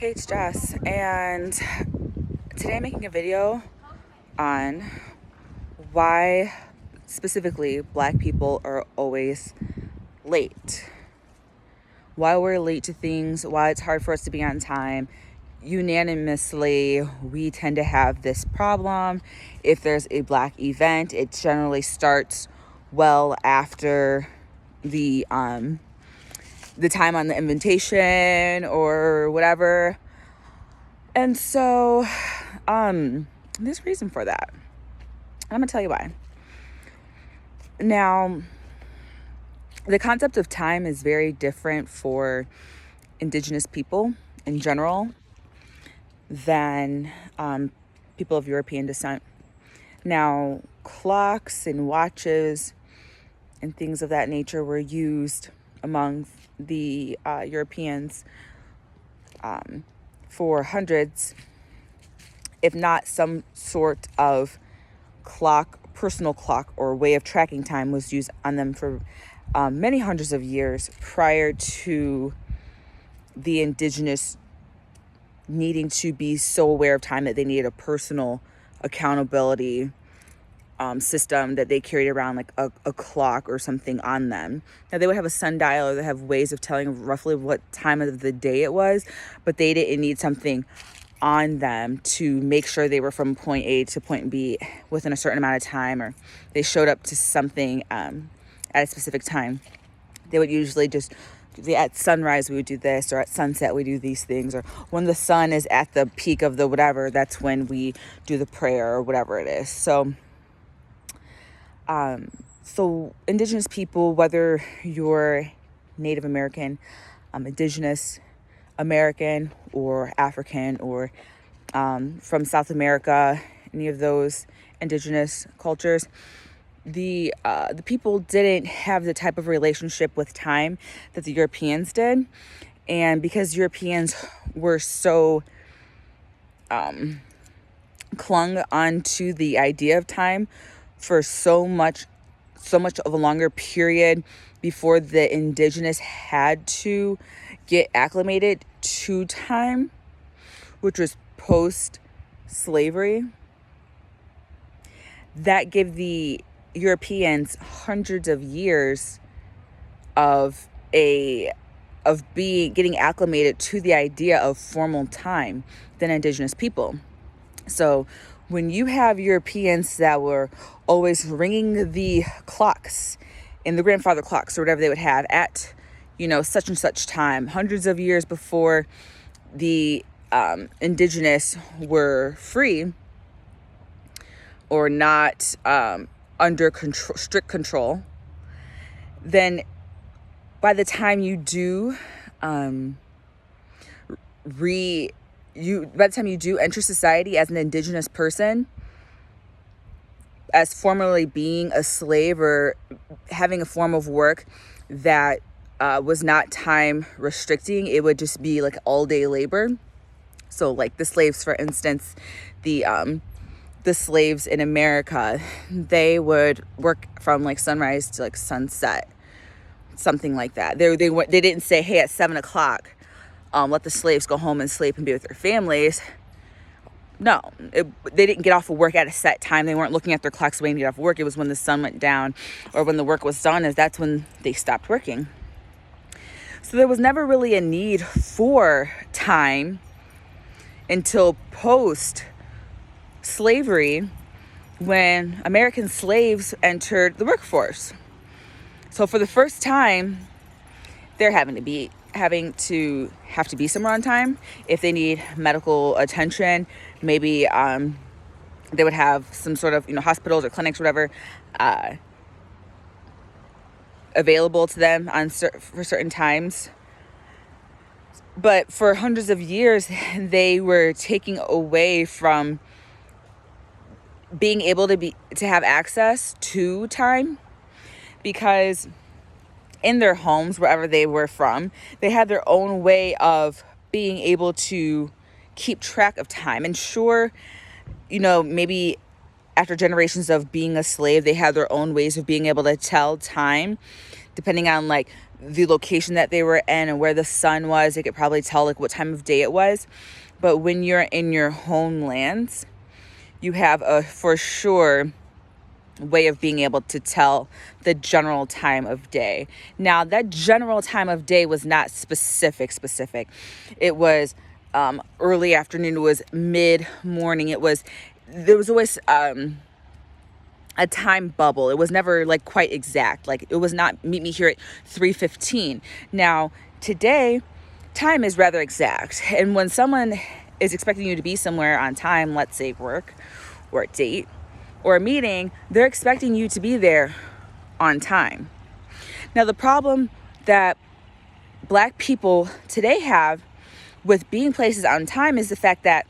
Hey, it's Jess, and today I'm making a video on why specifically Black people are always late. Why we're late to things, why it's hard for us to be on time. Unanimously, we tend to have this problem. If there's a Black event, it generally starts well after the time on the invitation or whatever. And so there's a reason for that. I'm gonna tell you why. Now, the concept of time is very different for indigenous people in general than people of European descent. Now, clocks and watches and things of that nature were used among the Europeans for hundreds, if not some sort of clock, personal clock or way of tracking time was used on them for many hundreds of years prior to the indigenous needing to be so aware of time that they needed a personal accountability system that they carried around, like a clock or something on them. Now, they would have a sundial or they have ways of telling roughly what time of the day it was, but they didn't need something on them to make sure they were from point A to point B within a certain amount of time, or they showed up to something at a specific time. They would usually just, at sunrise we would do this, or at sunset we do these things, or when the sun is at the peak of the whatever, that's when we do the prayer or whatever it is. So indigenous people, whether you're Native American, indigenous American, or African, or from South America, any of those indigenous cultures, the people didn't have the type of relationship with time that the Europeans did. And because Europeans were so clung onto the idea of time for so much of a longer period before the indigenous had to get acclimated to time, which was post-slavery, that gave the Europeans hundreds of years of getting acclimated to the idea of formal time than indigenous people. So when you have Europeans that were always ringing the clocks in the grandfather clocks or whatever they would have at, such and such time, hundreds of years before the indigenous were free or not under strict control, then by the time you do enter society as an indigenous person, as formerly being a slave or having a form of work that was not time restricting, it would just be like all day labor. So like the slaves, for instance, the slaves in America, they would work from like sunrise to like sunset, something like that. They didn't say, hey, at 7:00, let the slaves go home and sleep and be with their families. No, they didn't get off of work at a set time. They weren't looking at their clocks waiting to get off work. It was when the sun went down or when the work was done, that's when they stopped working. So there was never really a need for time until post-slavery, when American slaves entered the workforce. So for the first time, they're having to be somewhere on time. If they need medical attention, maybe they would have some sort of hospitals or clinics or whatever available to them for certain times. But for hundreds of years, they were taking away from being able to have access to time, because in their homes, wherever they were from, they had their own way of being able to keep track of time. And sure, maybe after generations of being a slave, they had their own ways of being able to tell time, depending on like the location that they were in and where the sun was. They could probably tell like what time of day it was. But when you're in your homelands, you have a for sure way of being able to tell the general time of day. Now, that general time of day was not specific. It was early afternoon. It was mid-morning. There was always a time bubble. It was never like quite exact. Like it was not meet me here at 3:15. Now, today, time is rather exact. And when someone is expecting you to be somewhere on time, let's say work or a date or a meeting, they're expecting you to be there on time. Now, the problem that Black people today have with being places on time is the fact that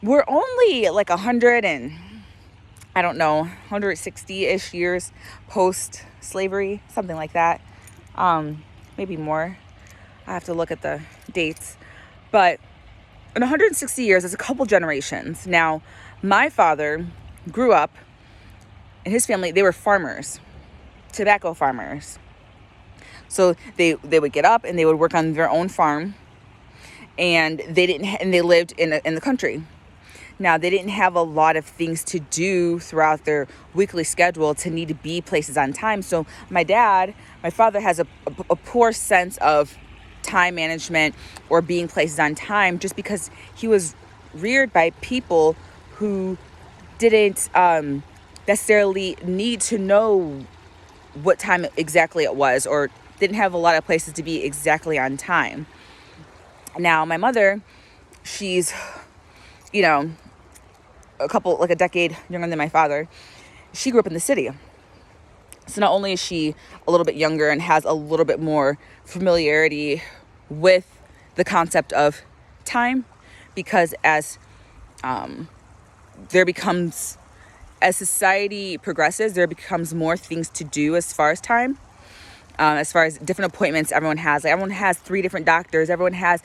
we're only like 160-ish years post-slavery, something like that. Maybe more. I have to look at the dates. But in 160 years, it's a couple generations. Now, my father grew up, and his family, they were farmers, tobacco farmers. So they would get up and they would work on their own farm, and they lived in the country. Now, they didn't have a lot of things to do throughout their weekly schedule to need to be places on time. So my father has a poor sense of time management or being places on time, just because he was reared by people who didn't necessarily need to know what time exactly it was, or didn't have a lot of places to be exactly on time. Now, my mother, she's, a decade younger than my father. She grew up in the city. So not only is she a little bit younger and has a little bit more familiarity with the concept of time, because as society progresses, there becomes more things to do as far as time. As far as different appointments everyone has. Like, everyone has 3 different doctors. Everyone has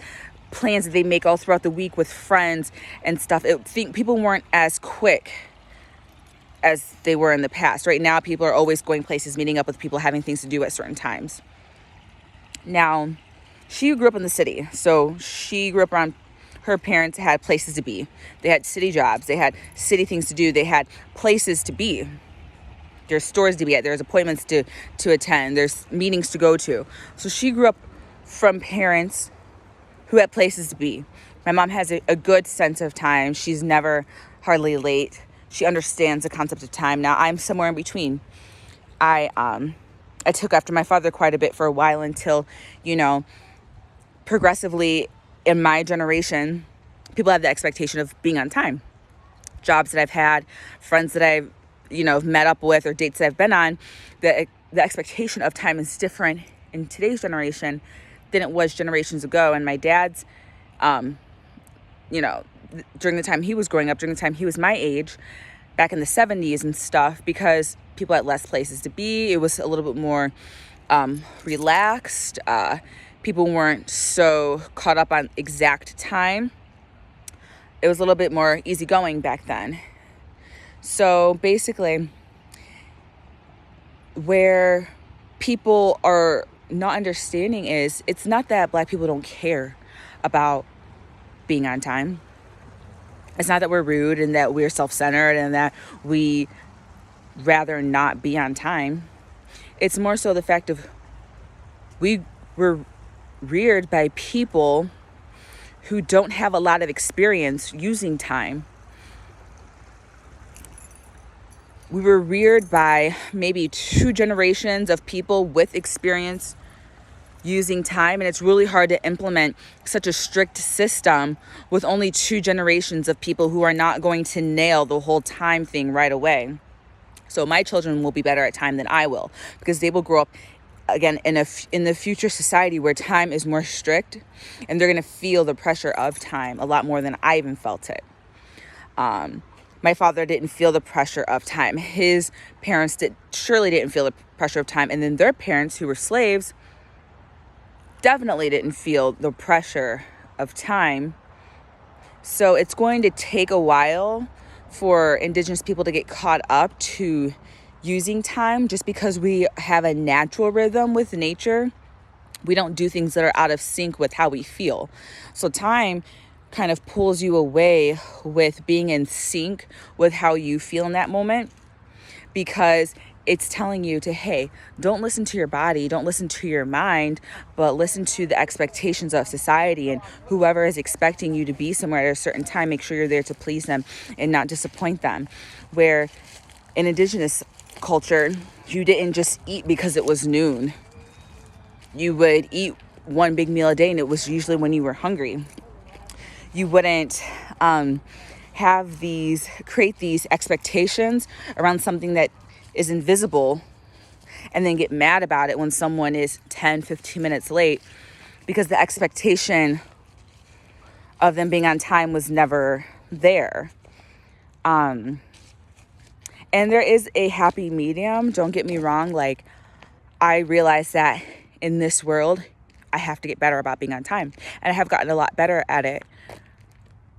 plans that they make all throughout the week with friends and stuff. People weren't as quick as they were in the past. Right now, people are always going places, meeting up with people, having things to do at certain times. Now, she grew up in the city. So she grew up around, her parents had places to be. They had city jobs. They had city things to do. They had places to be. There's stores to be at. There's appointments to attend. There's meetings to go to. So she grew up from parents who had places to be. My mom has a good sense of time. She's never hardly late. She understands the concept of time. Now, I'm somewhere in between. I took after my father quite a bit for a while until, progressively in my generation, people have the expectation of being on time. Jobs that I've had, friends that I've met up with, or dates that I've been on, the expectation of time is different in today's generation than it was generations ago. And my dad's, during the time he was growing up, during the time he was my age, back in the 70s and stuff, because people had less places to be, it was a little bit more relaxed. People weren't so caught up on exact time. It was a little bit more easygoing back then. So basically, where people are not understanding is, it's not that Black people don't care about being on time. It's not that we're rude and that we're self-centered and that we rather not be on time. It's more so the fact of we were reared by people who don't have a lot of experience using time. We were reared by maybe 2 generations of people with experience using time, and it's really hard to implement such a strict system with only 2 generations of people who are not going to nail the whole time thing right away. So my children will be better at time than I will, because they will grow up again in the future society where time is more strict, and they're going to feel the pressure of time a lot more than I even felt it. My father didn't feel the pressure of time. His parents surely didn't feel the pressure of time. And then their parents, who were slaves, definitely didn't feel the pressure of time. So it's going to take a while for indigenous people to get caught up to using time just because we have a natural rhythm with nature. We don't do things that are out of sync with how we feel. So time kind of pulls you away with being in sync with how you feel in that moment, because it's telling you to, hey, don't listen to your body, don't listen to your mind, but listen to the expectations of society, and whoever is expecting you to be somewhere at a certain time, make sure you're there to please them and not disappoint them. Where in indigenous culture, you didn't just eat because it was noon. You would eat one big meal a day, and it was usually when you were hungry. You wouldn't create these expectations around something that is invisible and then get mad about it when someone is 10, 15 minutes late, because the expectation of them being on time was never there. And there is a happy medium. Don't get me wrong. Like, I realize that in this world, I have to get better about being on time. And I have gotten a lot better at it.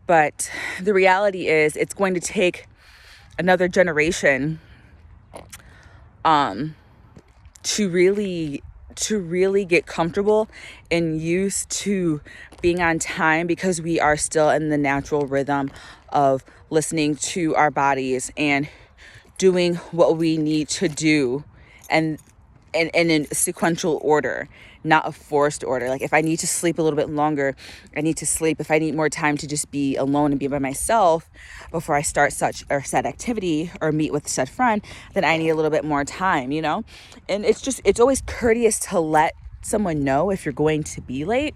But the reality is it's going to take another generation to really get comfortable and used to being on time, because we are still in the natural rhythm of listening to our bodies and doing what we need to do, and in a sequential order, not a forced order. Like, if I need to sleep a little bit longer, I need to sleep. If I need more time to just be alone and be by myself before I start such or said activity or meet with said friend, then I need a little bit more time, you know? And it's always courteous to let someone know if you're going to be late.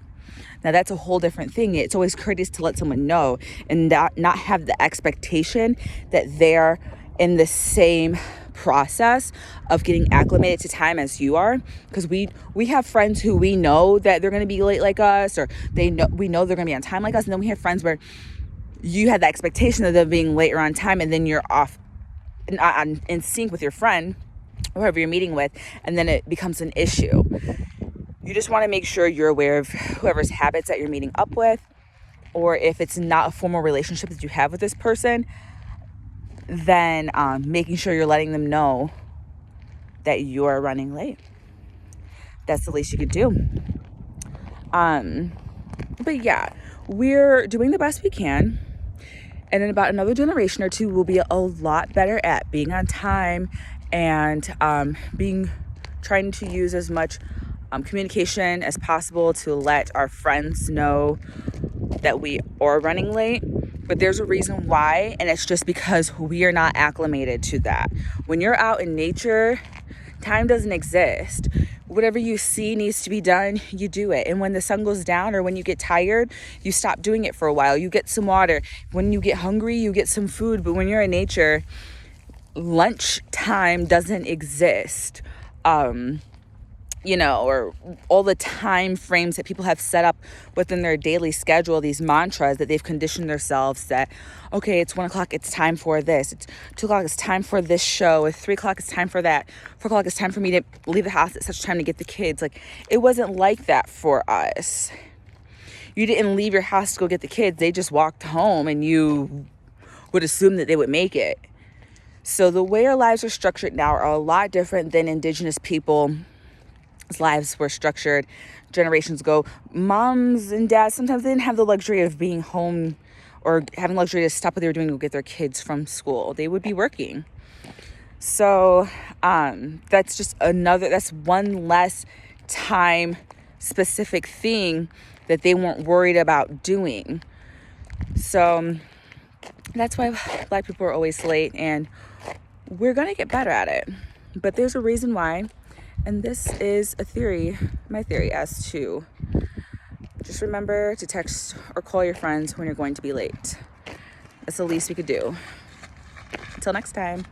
Now, that's a whole different thing. It's always courteous to let someone know and not have the expectation that they're in the same process of getting acclimated to time as you are, because we have friends who we know that they're going to be late like us, or we know they're going to be on time like us, and then we have friends where you had the expectation of them being late or on time, and then you're off in sync with your friend or whoever you're meeting with, and then it becomes an issue. You just want to make sure you're aware of whoever's habits that you're meeting up with, or if it's not a formal relationship that you have with this person, then making sure you're letting them know that you're running late. That's the least you could do. But yeah, we're doing the best we can. And in about another generation or two, we'll be a lot better at being on time and trying to use as much communication as possible to let our friends know that we are running late. But there's a reason why, and it's just because we are not acclimated to that. When you're out in nature, time doesn't exist. Whatever you see needs to be done, you do it. And when the sun goes down or when you get tired, you stop doing it for a while. You get some water. When you get hungry, you get some food. But when you're in nature, lunch time doesn't exist. Or all the time frames that people have set up within their daily schedule, these mantras that they've conditioned themselves that, okay, it's 1 o'clock, it's time for this. It's 2 o'clock, it's time for this show. At 3 o'clock, it's time for that. 4 o'clock, it's time for me to leave the house at such time to get the kids. Like, it wasn't like that for us. You didn't leave your house to go get the kids. They just walked home, and you would assume that they would make it. So the way our lives are structured now are a lot different than indigenous people lives were structured generations ago. Moms and dads, sometimes they didn't have the luxury of being home or having the luxury to stop what they were doing to go get their kids from school. They would be working. So that's one less time specific thing that they weren't worried about doing. So that's why Black people are always late, and we're going to get better at it. But there's a reason why. And this is my theory as to just remember to text or call your friends when you're going to be late. That's the least we could do. Until next time.